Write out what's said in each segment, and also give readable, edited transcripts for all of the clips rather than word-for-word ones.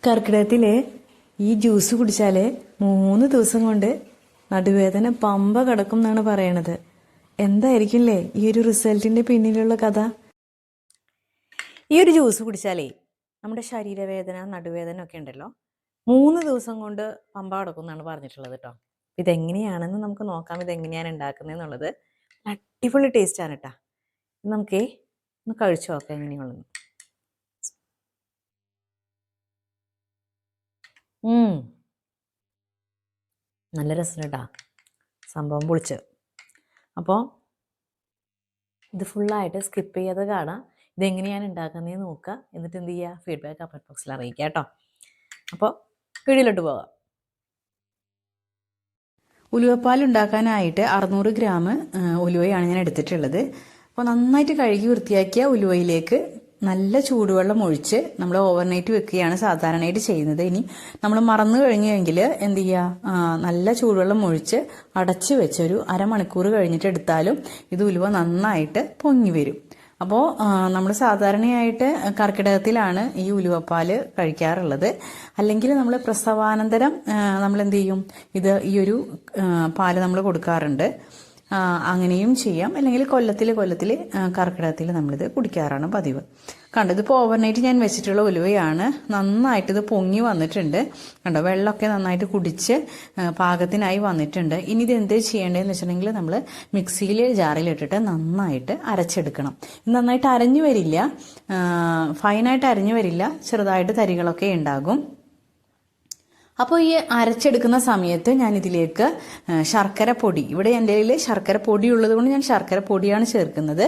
കർക്കിടകത്തിൽ ഈ ജ്യൂസ് കുടിച്ചാൽ 3 ദിവസം കൊണ്ട് നടുവേദന പമ്പ കിടക്കും എന്നാണ് പറയണത്. എന്തായിരിക്കില്ലേ ഈ ഒരു റിസൾട്ടിന്റെ പിന്നിലുള്ള കഥ? ഈ ഒരു ജ്യൂസ് കുടിച്ചാലേ നമ്മുടെ ശരീരവേദന, നടുവേദന ഒക്കെ ഉണ്ടല്ലോ 3 ദിവസം കൊണ്ട് പമ്പ കിടക്കും എന്നാണ് പറഞ്ഞിട്ടുള്ളത് കേട്ടോ. ഇതെങ്ങനെയാണെന്ന് നമുക്ക് നോക്കാം. ഇതെങ്ങനെയാണ് ഉണ്ടാക്കുന്നതെന്നുള്ളത് അടിപൊളി ടേസ്റ്റാണ് കേട്ടോ. നമുക്കേ ഒന്ന് കഴിച്ചു നോക്കാം എങ്ങനെയുള്ളതെന്ന്. നല്ല രസമുണ്ടാ സംഭവം പൊളിച്ച്. അപ്പോൾ ഇത് ഫുള്ളായിട്ട് സ്കിപ്പ് ചെയ്യാതെ കാണാം. ഇതെങ്ങനെയാണ് ഉണ്ടാക്കുന്നതെന്ന് നോക്കുക. എന്നിട്ട് എന്ത് ചെയ്യുക, ഫീഡ്ബാക്ക് കമൻറ്റ് ബോക്സിൽ അറിയിക്കുക കേട്ടോ. അപ്പോൾ വീഡിയോയിലോട്ട് പോകാം. ഉലുവപ്പാൽ ഉണ്ടാക്കാനായിട്ട് 600 ഗ്രാം ഉലുവയാണ് ഞാൻ എടുത്തിട്ടുള്ളത്. അപ്പോൾ നന്നായിട്ട് കഴുകി വൃത്തിയാക്കിയ ഉലുവയിലേക്ക് നല്ല ചൂടുവെള്ളം ഒഴിച്ച് നമ്മൾ ഓവർനൈറ്റ് വെക്കുകയാണ് സാധാരണയായിട്ട് ചെയ്യുന്നത്. ഇനി നമ്മൾ മറന്നു കഴിഞ്ഞെങ്കിൽ എന്ത് ചെയ്യുക, നല്ല ചൂടുവെള്ളം ഒഴിച്ച് അടച്ച് വെച്ചൊരു അരമണിക്കൂർ കഴിഞ്ഞിട്ട് എടുത്താലും ഇത് ഉലുവ നന്നായിട്ട് പൊങ്ങി വരും. അപ്പോൾ നമ്മൾ സാധാരണയായിട്ട് കർക്കിടകത്തിലാണ് ഈ ഉലുവപ്പാൽ കഴിക്കാറുള്ളത്. അല്ലെങ്കിൽ നമ്മൾ പ്രസവാനന്തരം നമ്മൾ എന്ത് ചെയ്യും, ഈ ഒരു പാല് നമ്മൾ കൊടുക്കാറുണ്ട്. അങ്ങനെയും ചെയ്യാം. അല്ലെങ്കിൽ കൊല്ലത്തിൽ കർക്കിടകത്തിൽ നമ്മളിത് കുടിക്കാറാണ് പതിവ്. കണ്ടോ, ഇതിപ്പോൾ ഓവർനൈറ്റ് ഞാൻ വെച്ചിട്ടുള്ള ഉലുവയാണ്. നന്നായിട്ട് ഇത് പൊങ്ങി വന്നിട്ടുണ്ട്. കണ്ടോ, വെള്ളമൊക്കെ നന്നായിട്ട് കുടിച്ച് പാകത്തിനായി വന്നിട്ടുണ്ട്. ഇനി ഇത് എന്ത് ചെയ്യേണ്ടതെന്ന് വെച്ചിട്ടുണ്ടെങ്കിൽ നമ്മൾ മിക്സിയിൽ ജാറിലിട്ടിട്ട് നന്നായിട്ട് അരച്ചെടുക്കണം. നന്നായിട്ട് അരഞ്ഞു വരില്ല, ഫൈനായിട്ട് അരഞ്ഞു വരില്ല, ചെറുതായിട്ട് തരികളൊക്കെ ഉണ്ടാകും. അപ്പോൾ ഈ അരച്ചെടുക്കുന്ന സമയത്ത് ഞാൻ ഇതിലേക്ക് ശർക്കര പൊടി, ഇവിടെ എൻ്റെ കയ്യിൽ ശർക്കര പൊടി ഉള്ളത് കൊണ്ട് ഞാൻ ശർക്കര പൊടിയാണ് ചേർക്കുന്നത്.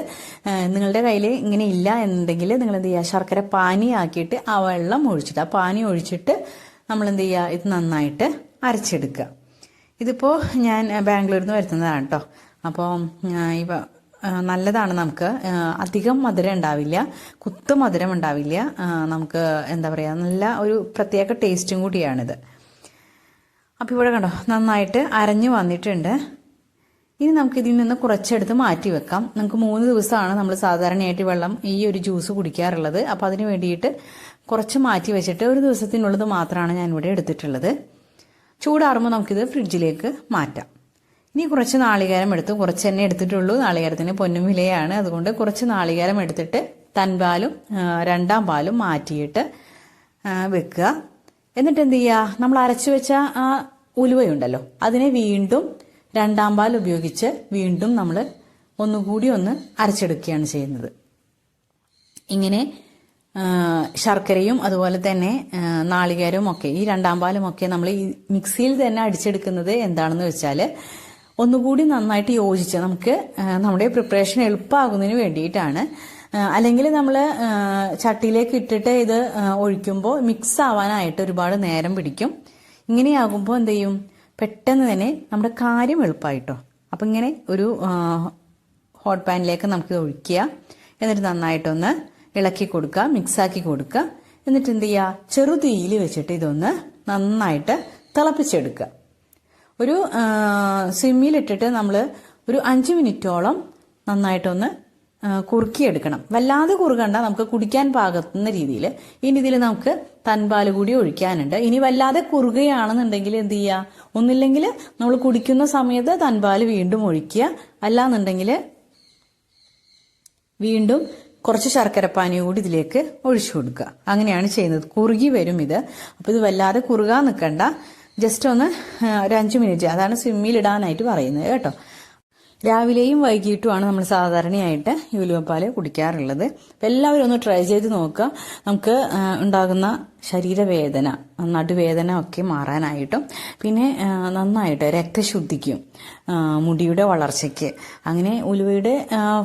നിങ്ങളുടെ കയ്യിൽ ഇങ്ങനെ ഇല്ല എന്നുണ്ടെങ്കിൽ നിങ്ങൾ എന്ത് ചെയ്യുക, ശർക്കര പാനി ആക്കിയിട്ട് ആ വെള്ളം ഒഴിച്ചിട്ട്, ആ പാനി ഒഴിച്ചിട്ട് നമ്മൾ എന്ത് ചെയ്യുക, ഇത് നന്നായിട്ട് അരച്ചെടുക്കുക. ഇതിപ്പോൾ ഞാൻ ബാംഗ്ലൂരിൽ നിന്ന് വരുത്തുന്നതാണ് കേട്ടോ. അപ്പോൾ ഇവ നല്ലതാണ്. നമുക്ക് അധികം മധുരം ഉണ്ടാവില്ല, കുത്തു മധുരം ഉണ്ടാവില്ല. നമുക്ക് എന്താ പറയുക, നല്ല ഒരു പ്രത്യേക ടേസ്റ്റും കൂടിയാണിത്. അപ്പോൾ ഇവിടെ കണ്ടോ, നന്നായിട്ട് അരഞ്ഞു വന്നിട്ടുണ്ട്. ഇനി നമുക്ക് ഇതിൽ നിന്ന് കുറച്ചെടുത്ത് മാറ്റി വെക്കാം. നമുക്ക് 3 ദിവസമാണ് നമ്മൾ സാധാരണയായിട്ട് വെള്ളം ഈ ഒരു ജ്യൂസ് കുടിക്കാറുള്ളത്. അപ്പോൾ അതിന് വേണ്ടിയിട്ട് കുറച്ച് മാറ്റി വെച്ചിട്ട് 1 ദിവസത്തിനുള്ളത് മാത്രമാണ് ഞാനിവിടെ എടുത്തിട്ടുള്ളത്. ചൂടാറുമ്പോൾ നമുക്കിത് ഫ്രിഡ്ജിലേക്ക് മാറ്റാം. ഇനി കുറച്ച് നാളികേരം എടുത്ത്, കുറച്ച് തന്നെ എടുത്തിട്ടുള്ളൂ. നാളികേരത്തിന് പൊന്നും വിലയാണ്. അതുകൊണ്ട് കുറച്ച് നാളികേരം എടുത്തിട്ട് തൻപാലും 2ാം പാലും മാറ്റിയിട്ട് വെക്കുക. എന്നിട്ട് എന്ത് ചെയ്യുക, നമ്മൾ അരച്ചു വെച്ച ആ ഉലുവയുണ്ടല്ലോ അതിനെ വീണ്ടും 2ാം പാൽ ഉപയോഗിച്ച് വീണ്ടും നമ്മൾ ഒന്നുകൂടി അരച്ചെടുക്കുകയാണ് ചെയ്യുന്നത്. ഇങ്ങനെ ശർക്കരയും അതുപോലെ തന്നെ നാളികേരവും ഒക്കെ, ഈ 2ാം പാലും ഒക്കെ നമ്മൾ ഈ മിക്സിയിൽ തന്നെ അടിച്ചെടുക്കുന്നത് എന്താണെന്ന് വെച്ചാൽ ഒന്നുകൂടി നന്നായിട്ട് യോജിച്ച് നമുക്ക് നമ്മുടെ പ്രിപ്പറേഷൻ എളുപ്പമാകുന്നതിന് വേണ്ടിയിട്ടാണ്. അല്ലെങ്കിൽ നമ്മൾ ചട്ടിയിലേക്ക് ഇട്ടിട്ട് ഇത് ഒഴിക്കുമ്പോൾ മിക്സ് ആവാനായിട്ട് ഒരുപാട് നേരം പിടിക്കും. ഇങ്ങനെയാകുമ്പോൾ എന്ത് ചെയ്യും, പെട്ടെന്ന് തന്നെ നമ്മുടെ കാര്യം എളുപ്പമായിട്ടോ. അപ്പം ഇങ്ങനെ ഒരു ഹോട്ട് പാനിലേക്ക് നമുക്ക് ഒഴിക്കുക. എന്നിട്ട് നന്നായിട്ടൊന്ന് ഇളക്കി കൊടുക്കുക, മിക്സാക്കി കൊടുക്കുക. എന്നിട്ട് എന്ത് ചെയ്യുക, ചെറുതീയിൽ വെച്ചിട്ട് ഇതൊന്ന് നന്നായിട്ട് തിളപ്പിച്ചെടുക്കുക. ഒരു സിമ്മിലിട്ടിട്ട് നമ്മൾ ഒരു 5 മിനിറ്റോളം നന്നായിട്ടൊന്ന് കുറുക്കിയെടുക്കണം. വല്ലാതെ കുറുകണ്ട, നമുക്ക് കുടിക്കാൻ പാകത്തുന്ന രീതിയിൽ. ഇനി ഇതിൽ നമുക്ക് തൻപാൽ കൂടി ഒഴിക്കാനുണ്ട്. ഇനി വല്ലാതെ കുറുകയാണെന്നുണ്ടെങ്കിൽ എന്ത് ചെയ്യുക, ഒന്നില്ലെങ്കിൽ നമ്മൾ കുടിക്കുന്ന സമയത്ത് തൻപാൽ വീണ്ടും ഒഴിക്കുക, അല്ലാന്നുണ്ടെങ്കിൽ വീണ്ടും കുറച്ച് ശർക്കരപ്പാനി കൂടി ഇതിലേക്ക് ഒഴിച്ചു കൊടുക്കുക. അങ്ങനെയാണ് ചെയ്യുന്നത്. കുറുകി വരും ഇത്. അപ്പോൾ ഇത് വല്ലാതെ കുറുകാൻ നിൽക്കണ്ട, ജസ്റ്റ് ഒന്ന് ഒരു 5 മിനിറ്റ്, അതാണ് സിമ്മിലിടാനായിട്ട് പറയുന്നത് കേട്ടോ. രാവിലെയും വൈകിട്ടുമാണ് നമ്മൾ സാധാരണയായിട്ട് ഈ ഉലുവപ്പാൽ കുടിക്കാറുള്ളത്. അപ്പം എല്ലാവരും ഒന്ന് ട്രൈ ചെയ്ത് നോക്കുക. നമുക്ക് ഉണ്ടാകുന്ന ശരീരവേദന, നടുവേദന ഒക്കെ മാറാനായിട്ടും പിന്നെ നന്നായിട്ട് രക്തശുദ്ധിക്കും മുടിയുടെ വളർച്ചയ്ക്ക് അങ്ങനെ ഉലുവയുടെ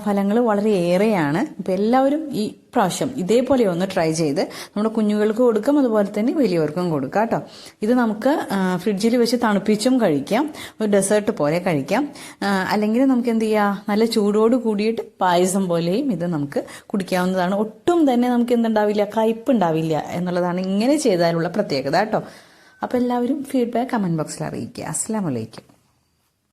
ഫലങ്ങൾ വളരെ ഏറെയാണ്. അപ്പം എല്ലാവരും ഈ പ്രാവശ്യം ഇതേപോലെ ഒന്ന് ട്രൈ ചെയ്ത് നമ്മുടെ കുഞ്ഞുങ്ങൾക്ക് കൊടുക്കാം, അതുപോലെ തന്നെ വലിയവർക്കും കൊടുക്കാം കേട്ടോ. ഇത് നമുക്ക് ഫ്രിഡ്ജിൽ വെച്ച് തണുപ്പിച്ചും കഴിക്കാം, ഒരു ഡെസേർട്ട് പോലെ കഴിക്കാം. അല്ലെങ്കിൽ നമുക്ക് എന്ത് ചെയ്യാം, നല്ല ചൂടോട് കൂടിയിട്ട് പായസം പോലെയും ഇത് നമുക്ക് കുടിക്കാവുന്നതാണ്. ഒട്ടും തന്നെ നമുക്ക് എന്തുണ്ടാവില്ല, കയ്പ്പ് ഉണ്ടാവില്ല എന്നുള്ളതാണ് ഇങ്ങനെ ചെയ്താലുള്ള പ്രത്യേകത കേട്ടോ. അപ്പോൾ എല്ലാവരും ഫീഡ്ബാക്ക് കമൻറ്റ് ബോക്സിൽ അറിയിക്കുക. അസ്സലാമു അലൈക്കും.